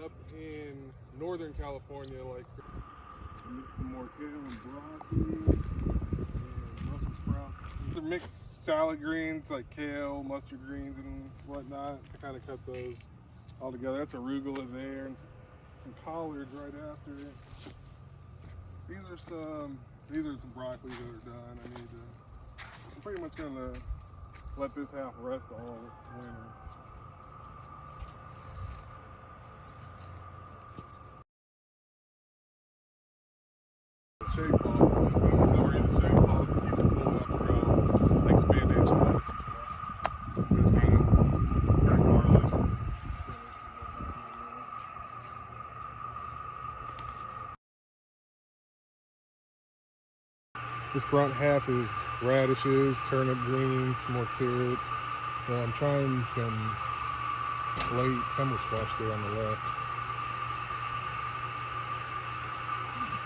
up in Northern California, like some more kale and broccoli and Brussels sprouts. These are mixed salad greens like kale, mustard greens, and whatnot. I kind of cut those all together. That's arugula there, and some collards right after it. These are some broccolis that are done. I'm pretty much gonna let this half rest all winter. Shade ball. So we're using shade ball to keep the pool out to grow, like spinach and lettuce and stuff. But it's kind of garlic. This front half is radishes, turnip greens, some more carrots. I'm trying some late summer squash there on the left.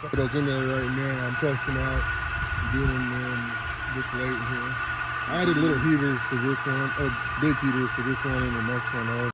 Put those in there right now. I'm testing out doing them this late here. I added little heaters to this one, or big heaters to this one and the next one over.